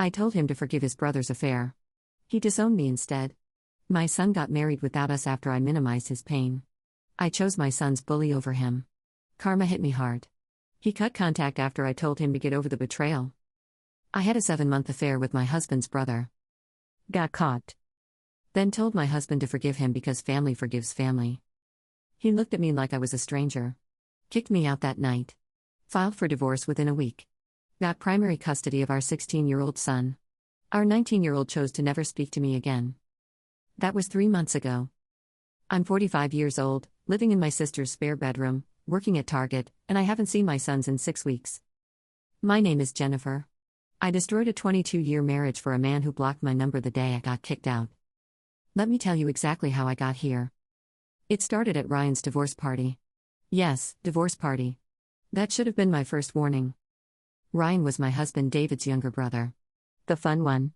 I told him to forgive his brother's affair. He disowned me instead. My son got married without us after I minimized his pain. I chose my son's bully over him. Karma hit me hard. He cut contact after I told him to get over the betrayal. I had a 7-month affair with my husband's brother. Got caught. Then told my husband to forgive him because family forgives family. He looked at me like I was a stranger. Kicked me out that night. Filed for divorce within a week. Got primary custody of our 16-year-old son. Our 19-year-old chose to never speak to me again. That was 3 months ago. I'm 45 years old, living in my sister's spare bedroom, working at Target, and I haven't seen my sons in 6 weeks. My name is Jennifer. I destroyed a 22-year marriage for a man who blocked my number the day I got kicked out. Let me tell you exactly how I got here. It started at Ryan's divorce party. Yes, divorce party. That should have been my first warning. Ryan was my husband David's younger brother. The fun one.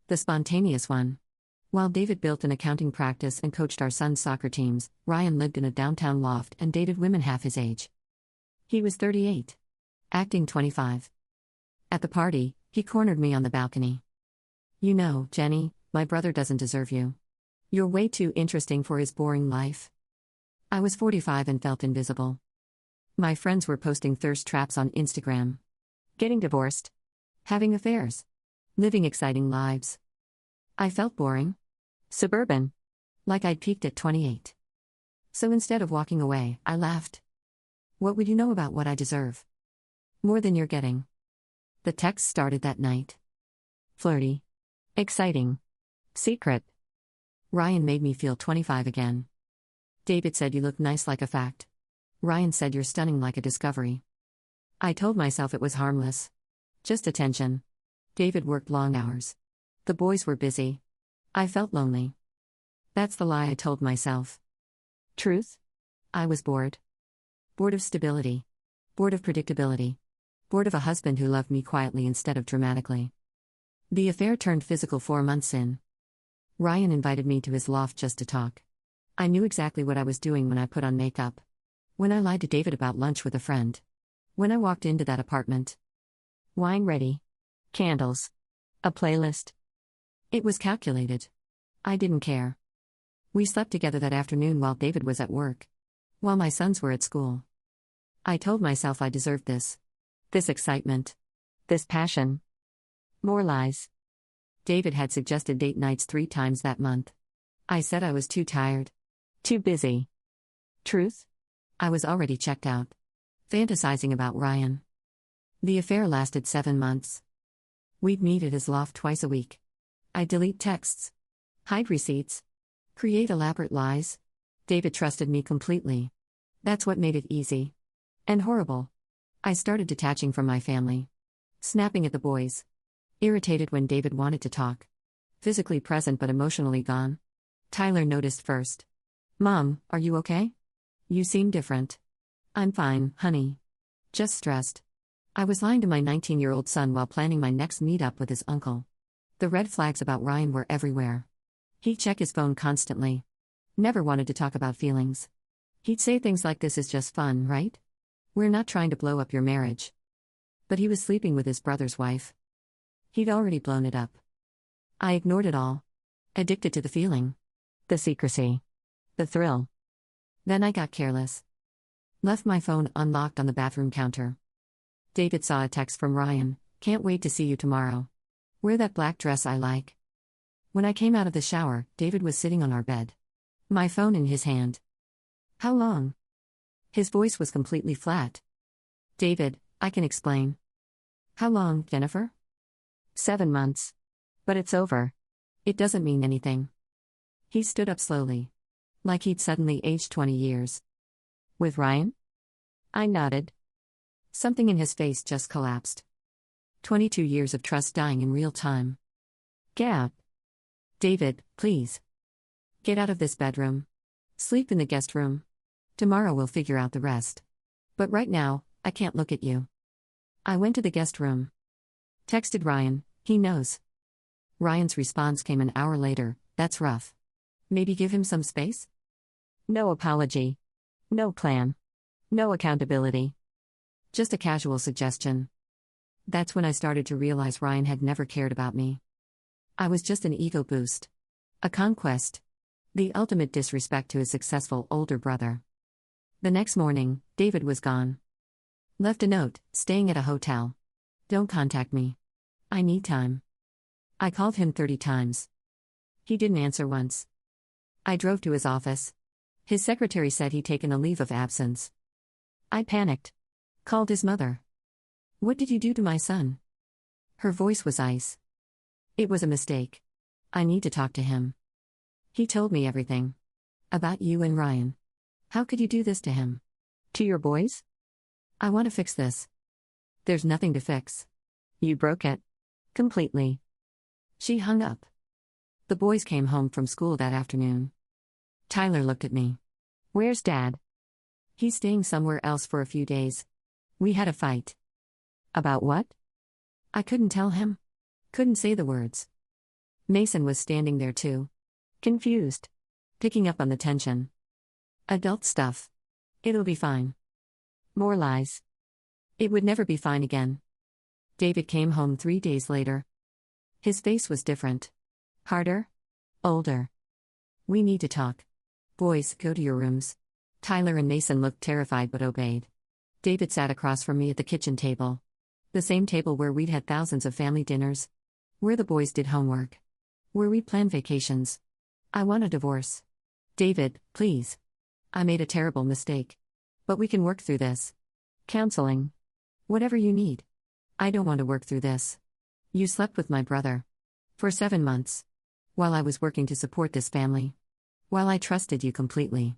The spontaneous one. While David built an accounting practice and coached our son's soccer teams, Ryan lived in a downtown loft and dated women half his age. He was 38. Acting 25. At the party, he cornered me on the balcony. "You know, Jenny, my brother doesn't deserve you. You're way too interesting for his boring life." I was 45 and felt invisible. My friends were posting thirst traps on Instagram. Getting divorced. Having affairs. Living exciting lives. I felt boring. Suburban. Like I'd peaked at 28. So instead of walking away, I laughed. What would you know about what I deserve? More than you're getting. The text started that night. Flirty. Exciting. Secret. Ryan made me feel 25 again. David said you look nice like a fact. Ryan said you're stunning like a discovery. I told myself it was harmless. Just attention. David worked long hours. The boys were busy. I felt lonely. That's the lie I told myself. Truth? I was bored. Bored of stability. Bored of predictability. Bored of a husband who loved me quietly instead of dramatically. The affair turned physical 4 months in. Ryan invited me to his loft just to talk. I knew exactly what I was doing when I put on makeup. When I lied to David about lunch with a friend. When I walked into that apartment. Wine ready. Candles. A playlist. It was calculated. I didn't care. We slept together that afternoon while David was at work. While my sons were at school. I told myself I deserved this. This excitement. This passion. More lies. David had suggested date nights 3 times that month. I said I was too tired. Too busy. Truth? I was already checked out. Fantasizing about Ryan. The affair lasted 7 months. We'd meet at his loft twice a week. I'd delete texts. Hide receipts. Create elaborate lies. David trusted me completely. That's what made it easy. And horrible. I started detaching from my family. Snapping at the boys. Irritated when David wanted to talk. Physically present but emotionally gone. Tyler noticed first. "Mom, are you okay? You seem different." "I'm fine, honey. Just stressed." I was lying to my 19-year-old son while planning my next meetup with his uncle. The red flags about Ryan were everywhere. He'd check his phone constantly. Never wanted to talk about feelings. He'd say things like, "This is just fun, right? We're not trying to blow up your marriage." But he was sleeping with his brother's wife. He'd already blown it up. I ignored it all. Addicted to the feeling. The secrecy. The thrill. Then I got careless. Left my phone unlocked on the bathroom counter. David saw a text from Ryan. "Can't wait to see you tomorrow. Wear that black dress I like." When I came out of the shower, David was sitting on our bed. My phone in his hand. "How long?" His voice was completely flat. "David, I can explain." "How long, Jennifer?" 7 months. But it's over. It doesn't mean anything. He stood up slowly. Like he'd suddenly aged 20 years. "With Ryan?" I nodded. Something in his face just collapsed. 22 years of trust dying in real time. Gap. "David, please. Get out of this bedroom. Sleep in the guest room. Tomorrow we'll figure out the rest. But right now, I can't look at you." I went to the guest room. Texted Ryan, "He knows." Ryan's response came an hour later, "That's rough. Maybe give him some space?" No apology. No plan. No accountability. Just a casual suggestion. That's when I started to realize Ryan had never cared about me. I was just an ego boost. A conquest. The ultimate disrespect to his successful older brother. The next morning, David was gone. Left a note, staying at a hotel. Don't contact me. I need time. I called him 30 times. He didn't answer once. I drove to his office. His secretary said he'd taken a leave of absence. I panicked. Called his mother. What did you do to my son? Her voice was ice. It was a mistake. I need to talk to him. He told me everything. About you and Ryan. How could you do this to him? To your boys? I want to fix this. There's nothing to fix. You broke it. Completely. She hung up. The boys came home from school that afternoon. Tyler looked at me. Where's Dad? He's staying somewhere else for a few days. We had a fight. About what? I couldn't tell him. Couldn't say the words. Mason was standing there too. Confused. Picking up on the tension. Adult stuff. It'll be fine. More lies. It would never be fine again. David came home 3 days later. His face was different. Harder. Older. We need to talk. Boys, go to your rooms. Tyler and Mason looked terrified but obeyed. David sat across from me at the kitchen table. The same table where we'd had thousands of family dinners. Where the boys did homework. Where we planned vacations. I want a divorce. David, please. I made a terrible mistake. But we can work through this. Counseling. Whatever you need. I don't want to work through this. You slept with my brother. For 7 months. While I was working to support this family. While I trusted you completely.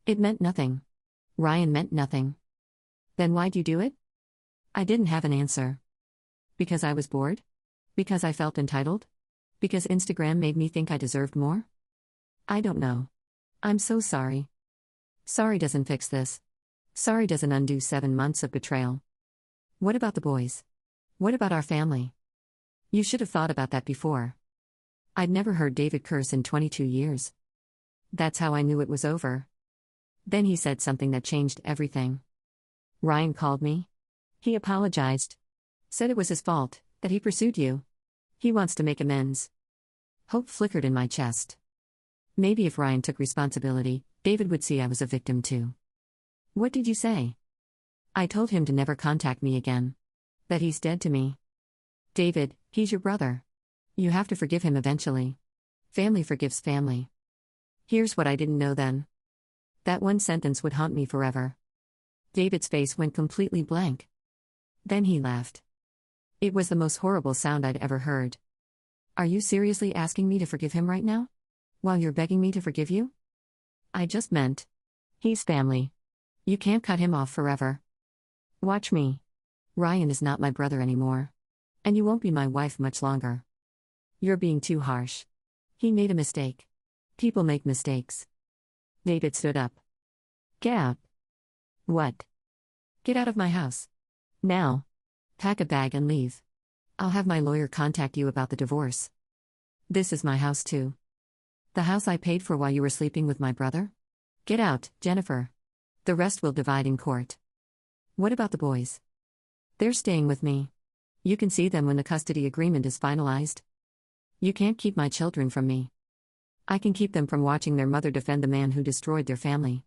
It meant nothing. Ryan meant nothing. Then why'd you do it? I didn't have an answer. Because I was bored? Because I felt entitled? Because Instagram made me think I deserved more? I don't know. I'm so sorry. Sorry doesn't fix this. Sorry doesn't undo 7 months of betrayal. What about the boys? What about our family? You should have thought about that before. I'd never heard David curse in 22 years. That's how I knew it was over. Then he said something that changed everything. Ryan called me. He apologized. Said it was his fault, that he pursued you. He wants to make amends. Hope flickered in my chest. Maybe if Ryan took responsibility, David would see I was a victim too. What did you say? I told him to never contact me again. That he's dead to me. David, he's your brother. You have to forgive him eventually. Family forgives family. Here's what I didn't know then. That one sentence would haunt me forever. David's face went completely blank. Then he laughed. It was the most horrible sound I'd ever heard. Are you seriously asking me to forgive him right now? While you're begging me to forgive you? I just meant. He's family. You can't cut him off forever. Watch me. Ryan is not my brother anymore. And you won't be my wife much longer. You're being too harsh. He made a mistake. People make mistakes. David stood up. Get out. What? Get out of my house. Now. Pack a bag and leave. I'll have my lawyer contact you about the divorce. This is my house too. The house I paid for while you were sleeping with my brother? Get out, Jennifer. The rest we'll divide in court. What about the boys? They're staying with me. You can see them when the custody agreement is finalized. You can't keep my children from me. I can keep them from watching their mother defend the man who destroyed their family.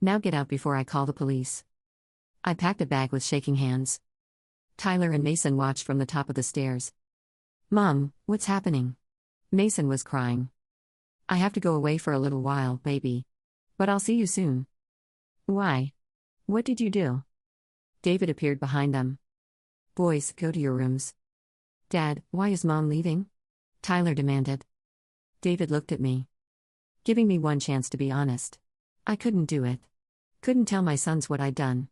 Now get out before I call the police. I packed a bag with shaking hands. Tyler and Mason watched from the top of the stairs. Mom, what's happening? Mason was crying. I have to go away for a little while, baby. But I'll see you soon. Why? What did you do? David appeared behind them. Boys, go to your rooms. Dad, why is Mom leaving? Tyler demanded. David looked at me. Giving me one chance to be honest. I couldn't do it. Couldn't tell my sons what I'd done.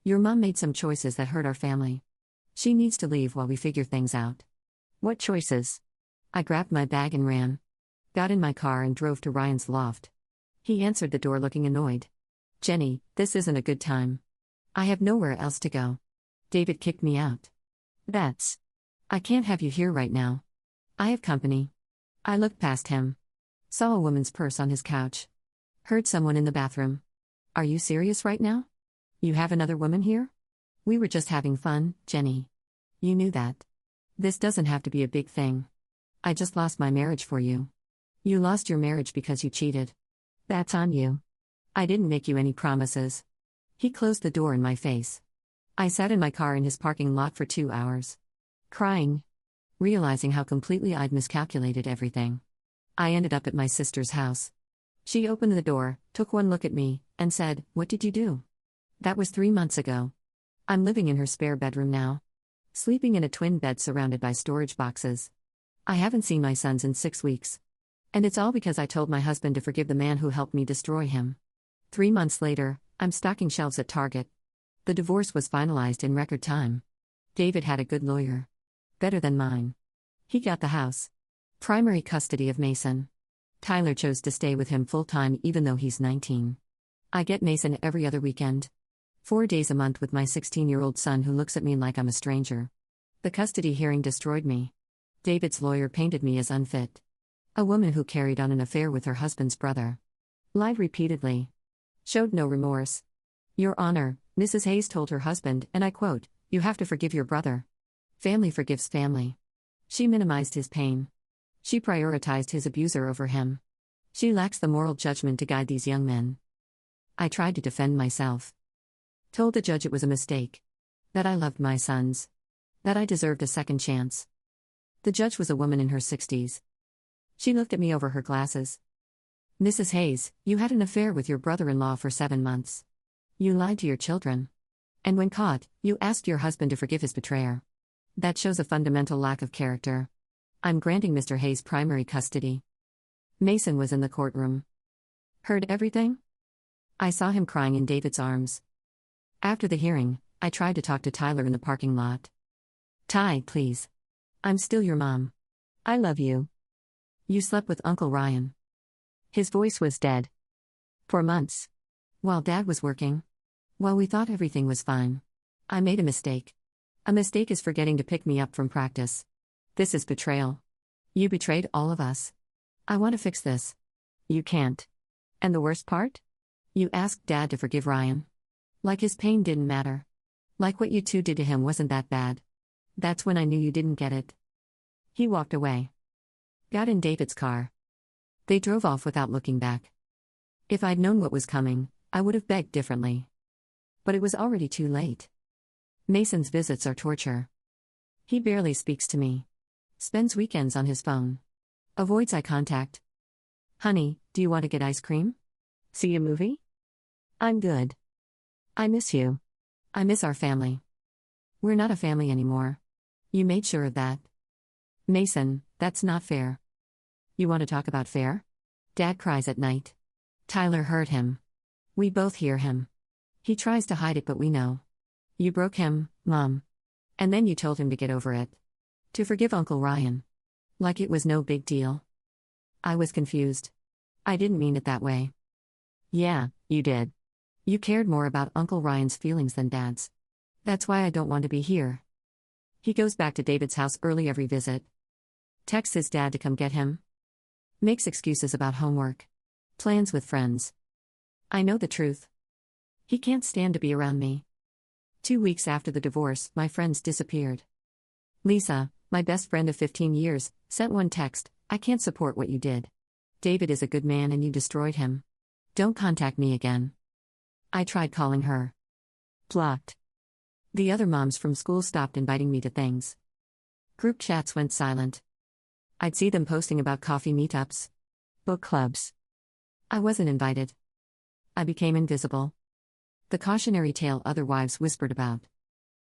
Your mom made some choices that hurt our family. She needs to leave while we figure things out. What choices? I grabbed my bag and ran. Got in my car and drove to Ryan's loft. He answered the door looking annoyed. Jenny, this isn't a good time. I have nowhere else to go. David kicked me out. I can't have you here right now. I have company. I looked past him. Saw a woman's purse on his couch. Heard someone in the bathroom. Are you serious right now? You have another woman here? We were just having fun, Jenny. You knew that. This doesn't have to be a big thing. I just lost my marriage for you. You lost your marriage because you cheated. That's on you. I didn't make you any promises. He closed the door in my face. I sat in my car in his parking lot for 2 hours. Crying. Realizing how completely I'd miscalculated everything. I ended up at my sister's house. She opened the door, took one look at me, and said, "What did you do?" That was 3 months ago. I'm living in her spare bedroom now. Sleeping in a twin bed surrounded by storage boxes. I haven't seen my sons in 6 weeks. And it's all because I told my husband to forgive the man who helped me destroy him. 3 months later, I'm stocking shelves at Target. The divorce was finalized in record time. David had a good lawyer. Better than mine. He got the house. Primary custody of Mason. Tyler chose to stay with him full-time even though he's 19. I get Mason every other weekend. 4 days a month with my 16-year-old son who looks at me like I'm a stranger. The custody hearing destroyed me. David's lawyer painted me as unfit. A woman who carried on an affair with her husband's brother. Lied repeatedly. Showed no remorse. "Your Honor," Mrs. Hayes told her husband, and I quote, "You have to forgive your brother. Family forgives family." She minimized his pain. She prioritized his abuser over him. She lacks the moral judgment to guide these young men. I tried to defend myself. Told the judge it was a mistake. That I loved my sons. That I deserved a second chance. The judge was a woman in her 60s. She looked at me over her glasses. "Mrs. Hayes, you had an affair with your brother-in-law for 7 months. You lied to your children. And when caught, you asked your husband to forgive his betrayer. That shows a fundamental lack of character. I'm granting Mr. Hayes primary custody." Mason was in the courtroom. Heard everything? I saw him crying in David's arms. After the hearing, I tried to talk to Tyler in the parking lot. "Ty, please. I'm still your mom. I love you. You slept with Uncle Ryan." His voice was dead. "For months. While Dad was working. While we thought everything was fine. I made a mistake. A mistake is forgetting to pick me up from practice. This is betrayal. You betrayed all of us. I want to fix this. You can't. And the worst part? You asked Dad to forgive Ryan. Like his pain didn't matter. Like what you two did to him wasn't that bad. That's when I knew you didn't get it." He walked away. Got in David's car. They drove off without looking back. If I'd known what was coming, I would have begged differently. But it was already too late. Mason's visits are torture. He barely speaks to me. Spends weekends on his phone. Avoids eye contact. "Honey, do you want to get ice cream? See a movie? I'm good. I miss you. I miss our family. We're not a family anymore. You made sure of that." Mason, that's not fair. "You want to talk about fair?" Dad cries at night. Tyler heard him. We both hear him. He tries to hide it, but we know. "You broke him, Mom. And then you told him to get over it. To forgive Uncle Ryan. Like it was no big deal." I was confused. "I didn't mean it that way." "Yeah, you did. You cared more about Uncle Ryan's feelings than Dad's. That's why I don't want to be here." He goes back to David's house early every visit. Texts his dad to come get him. Makes excuses about homework. Plans with friends. I know the truth. He can't stand to be around me. 2 weeks after the divorce, my friends disappeared. Lisa, my best friend of 15 years, sent one text, "I can't support what you did. David is a good man and you destroyed him. Don't contact me again." I tried calling her. Blocked. The other moms from school stopped inviting me to things. Group chats went silent. I'd see them posting about coffee meetups. Book clubs. I wasn't invited. I became invisible. The cautionary tale other wives whispered about.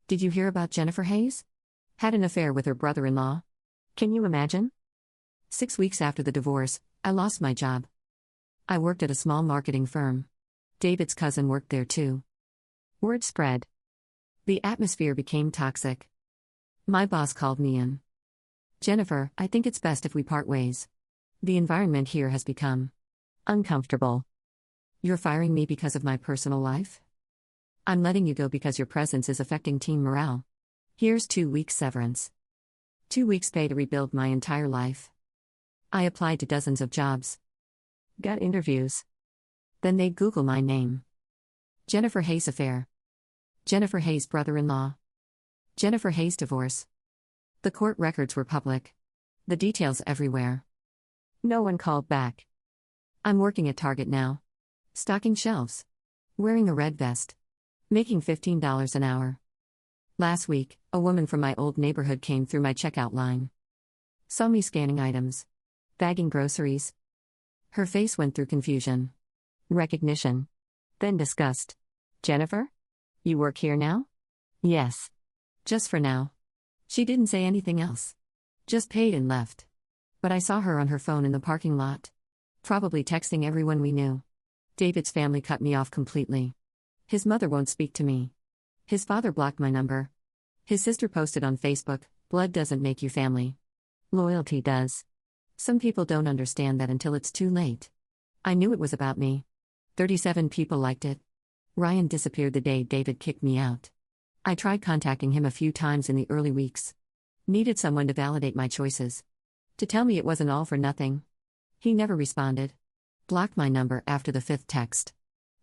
Did you hear about Jennifer Hayes? Had an affair with her brother-in-law? Can you imagine? 6 weeks after the divorce, I lost my job. I worked at a small marketing firm. David's cousin worked there too. Word spread. The atmosphere became toxic. My boss called me in. "Jennifer, I think it's best if we part ways. The environment here has become uncomfortable. You're firing me because of my personal life? I'm letting you go because your presence is affecting team morale. Here's 2 weeks severance. 2 weeks pay to rebuild my entire life." I applied to dozens of jobs. Got interviews. Then they'd Google my name. Jennifer Hayes affair. Jennifer Hayes brother-in-law. Jennifer Hayes' divorce. The court records were public. The details everywhere. No one called back. I'm working at Target now. Stocking shelves. Wearing a red vest. Making $15 an hour. Last week, a woman from my old neighborhood came through my checkout line. Saw me scanning items. Bagging groceries. Her face went through confusion. Recognition. Then disgust. Jennifer? You work here now? Yes. Just for now. She didn't say anything else. Just paid and left. But I saw her on her phone in the parking lot. Probably texting everyone we knew. David's family cut me off completely. His mother won't speak to me. His father blocked my number. His sister posted on Facebook, "Blood doesn't make you family. Loyalty does." Some people don't understand that until it's too late. I knew it was about me. 37 people liked it. Ryan disappeared the day David kicked me out. I tried contacting him a few times in the early weeks. Needed someone to validate my choices. To tell me it wasn't all for nothing. He never responded. Blocked my number after the 5th text.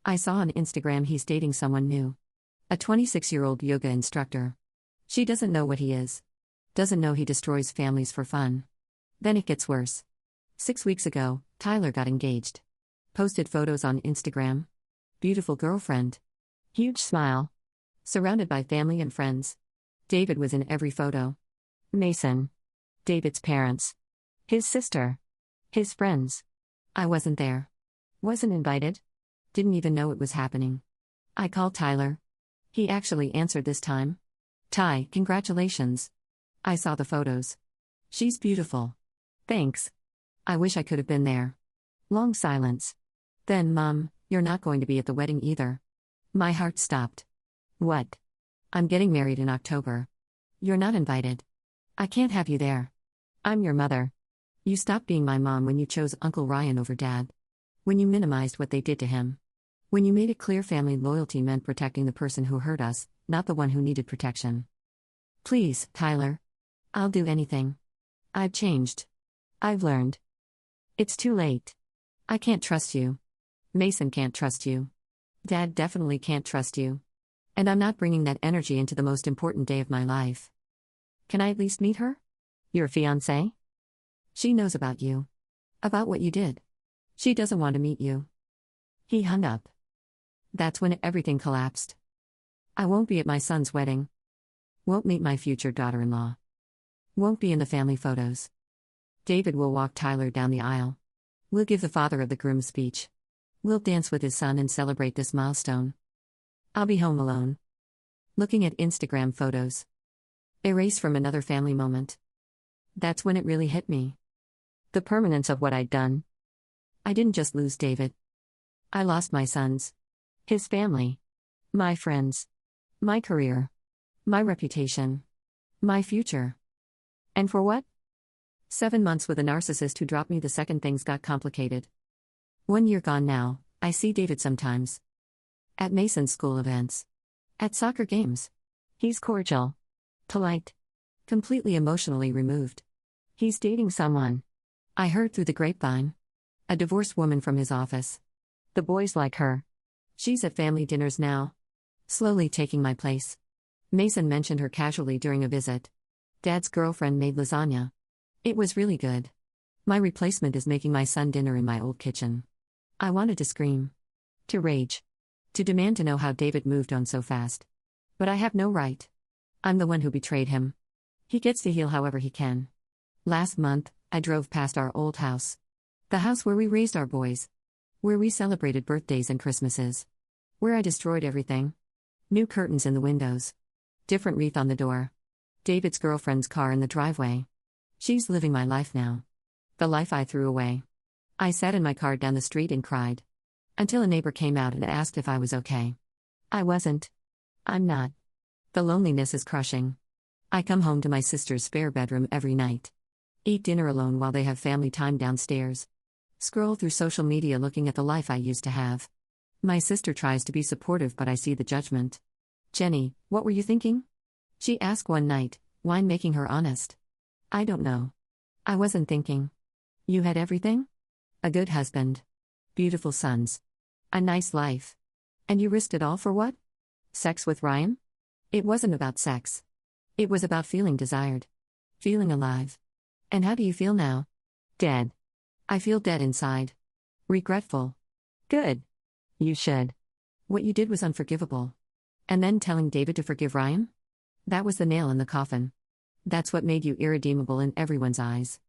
I saw on Instagram he's dating someone new. A 26-year-old yoga instructor. She doesn't know what he is. Doesn't know he destroys families for fun. Then it gets worse. 6 weeks ago, Tyler got engaged. Posted photos on Instagram. Beautiful girlfriend. Huge smile. Surrounded by family and friends. David was in every photo. Mason. David's parents. His sister. His friends. I wasn't there. Wasn't invited. Didn't even know it was happening. I called Tyler. He actually answered this time. "Ty, congratulations. I saw the photos. She's beautiful. Thanks. I wish I could have been there." Long silence. Then, "Mom, you're not going to be at the wedding either." My heart stopped. "What?" "I'm getting married in October. You're not invited. I can't have you there. I'm your mother. You stopped being my mom when you chose Uncle Ryan over Dad. When you minimized what they did to him. When you made it clear family loyalty meant protecting the person who hurt us, not the one who needed protection. Please, Tyler. I'll do anything. I've changed. I've learned. It's too late. I can't trust you. Mason can't trust you. Dad definitely can't trust you. And I'm not bringing that energy into the most important day of my life. Can I at least meet her? Your fiancé? She knows about you. About what you did. She doesn't want to meet you." He hung up. That's when everything collapsed. I won't be at my son's wedding. Won't meet my future daughter-in-law. Won't be in the family photos. David will walk Tyler down the aisle. We'll give the father of the groom speech. We'll dance with his son and celebrate this milestone. I'll be home alone. Looking at Instagram photos. Erased from another family moment. That's when it really hit me. The permanence of what I'd done. I didn't just lose David. I lost my sons. His family. My friends. My career. My reputation. My future. And for what? 7 months with a narcissist who dropped me the second things got complicated. 1 year gone now, I see David sometimes. At Mason's school events. At soccer games. He's cordial. Polite. Completely emotionally removed. He's dating someone. I heard through the grapevine. A divorced woman from his office. The boys like her. She's at family dinners now. Slowly taking my place. Mason mentioned her casually during a visit. Dad's girlfriend made lasagna. It was really good. My replacement is making my son dinner in my old kitchen. I wanted to scream. To rage. To demand to know how David moved on so fast. But I have no right. I'm the one who betrayed him. He gets to heal however he can. Last month, I drove past our old house. The house where we raised our boys. Where we celebrated birthdays and Christmases. Where I destroyed everything. New curtains in the windows. Different wreath on the door. David's girlfriend's car in the driveway. She's living my life now. The life I threw away. I sat in my car down the street and cried. Until a neighbor came out and asked if I was okay. I wasn't. I'm not. The loneliness is crushing. I come home to my sister's spare bedroom every night. Eat dinner alone while they have family time downstairs. Scroll through social media looking at the life I used to have. My sister tries to be supportive, but I see the judgment. "Jenny, what were you thinking?" She asked one night, wine making her honest. I don't know. I wasn't thinking. You had everything? A good husband. Beautiful sons. A nice life. And you risked it all for what? Sex with Ryan? It wasn't about sex. It was about feeling desired. Feeling alive. And how do you feel now? Dead. I feel dead inside. Regretful. Good. You should. What you did was unforgivable. And then telling David to forgive Ryan? That was the nail in the coffin. That's what made you irredeemable in everyone's eyes.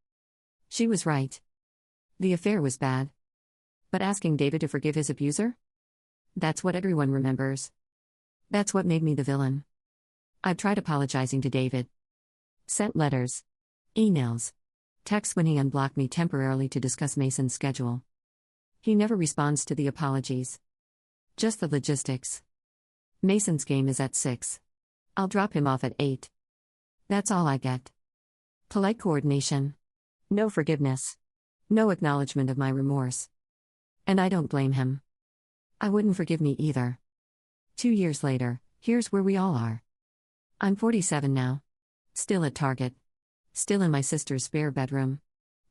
She was right. The affair was bad. But asking David to forgive his abuser? That's what everyone remembers. That's what made me the villain. I've tried apologizing to David. Sent letters. Emails. Texts when he unblocked me temporarily to discuss Mason's schedule. He never responds to the apologies. Just the logistics. Mason's game is at 6. I'll drop him off at 8. That's all I get. Polite coordination. No forgiveness. No acknowledgement of my remorse. And I don't blame him. I wouldn't forgive me either. 2 years later, here's where we all are. I'm 47 now. Still at Target. Still in my sister's spare bedroom.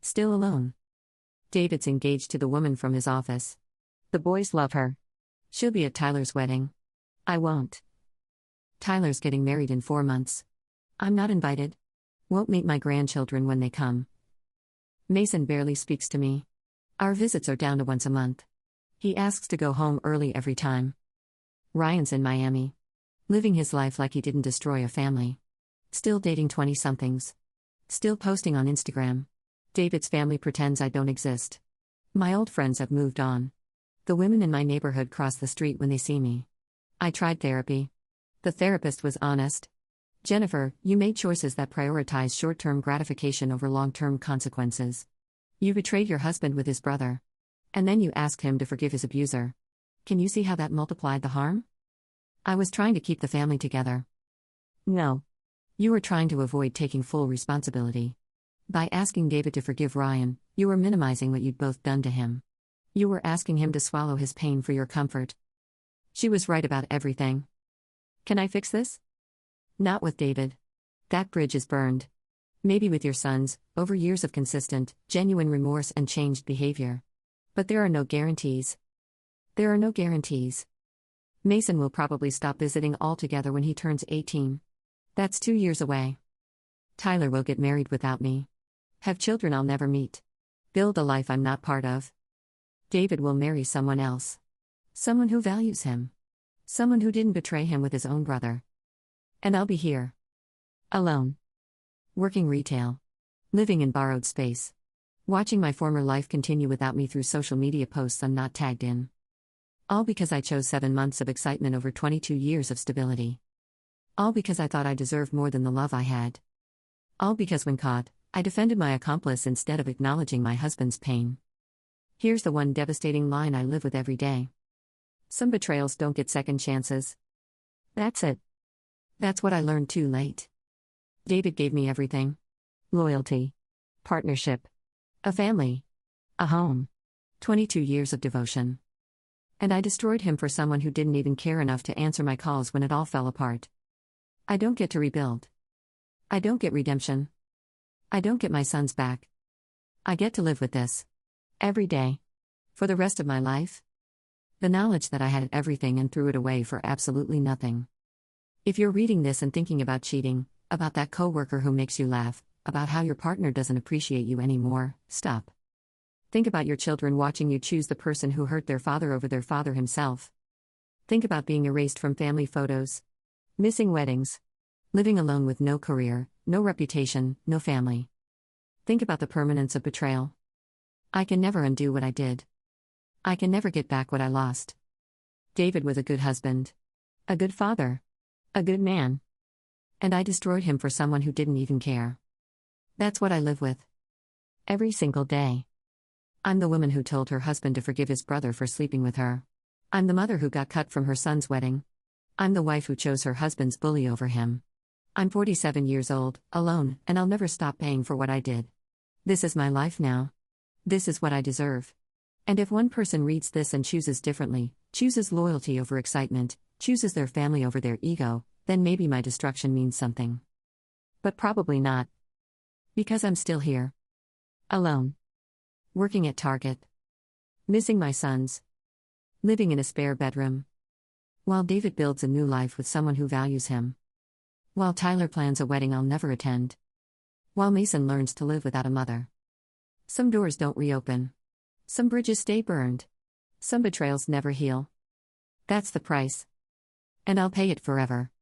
Still alone. David's engaged to the woman from his office. The boys love her. She'll be at Tyler's wedding. I won't. Tyler's getting married in 4 months. I'm not invited. Won't meet my grandchildren when they come. Mason barely speaks to me. Our visits are down to once a month. He asks to go home early every time. Ryan's in Miami. Living his life like he didn't destroy a family. Still dating 20-somethings. Still posting on Instagram. David's family pretends I don't exist. My old friends have moved on. The women in my neighborhood cross the street when they see me. I tried therapy. The therapist was honest. Jennifer, you made choices that prioritize short-term gratification over long-term consequences. You betrayed your husband with his brother. And then you asked him to forgive his abuser. Can you see how that multiplied the harm? I was trying to keep the family together. No. You were trying to avoid taking full responsibility. By asking David to forgive Ryan, you were minimizing what you'd both done to him. You were asking him to swallow his pain for your comfort. She was right about everything. Can I fix this? Not with David. That bridge is burned. Maybe with your sons, over years of consistent, genuine remorse and changed behavior. But there are no guarantees. There are no guarantees. Mason will probably stop visiting altogether when he turns 18. That's 2 years away. Tyler will get married without me. Have children I'll never meet. Build a life I'm not part of. David will marry someone else. Someone who values him. Someone who didn't betray him with his own brother. And I'll be here. Alone. Working retail. Living in borrowed space. Watching my former life continue without me through social media posts I'm not tagged in. All because I chose 7 months of excitement over 22 years of stability. All because I thought I deserved more than the love I had. All because when caught, I defended my accomplice instead of acknowledging my husband's pain. Here's the one devastating line I live with every day. Some betrayals don't get second chances. That's it. That's what I learned too late. David gave me everything. Loyalty. Partnership. A family. A home. 22 years of devotion. And I destroyed him for someone who didn't even care enough to answer my calls when it all fell apart. I don't get to rebuild. I don't get redemption. I don't get my sons back. I get to live with this. Every day. For the rest of my life. The knowledge that I had everything and threw it away for absolutely nothing. If you're reading this and thinking about cheating, about that coworker who makes you laugh, about how your partner doesn't appreciate you anymore, stop. Think about your children watching you choose the person who hurt their father over their father himself. Think about being erased from family photos. Missing weddings. Living alone with no career, no reputation, no family. Think about the permanence of betrayal. I can never undo what I did. I can never get back what I lost. David was a good husband. A good father. A good man. And I destroyed him for someone who didn't even care. That's what I live with. Every single day. I'm the woman who told her husband to forgive his brother for sleeping with her. I'm the mother who got cut from her son's wedding. I'm the wife who chose her husband's bully over him. I'm 47 years old, alone, and I'll never stop paying for what I did. This is my life now. This is what I deserve. And if one person reads this and chooses differently, chooses loyalty over excitement, chooses their family over their ego, then maybe my destruction means something. But probably not. Because I'm still here. Alone. Working at Target. Missing my sons. Living in a spare bedroom. While David builds a new life with someone who values him. While Tyler plans a wedding I'll never attend. While Mason learns to live without a mother. Some doors don't reopen. Some bridges stay burned. Some betrayals never heal. That's the price. And I'll pay it forever.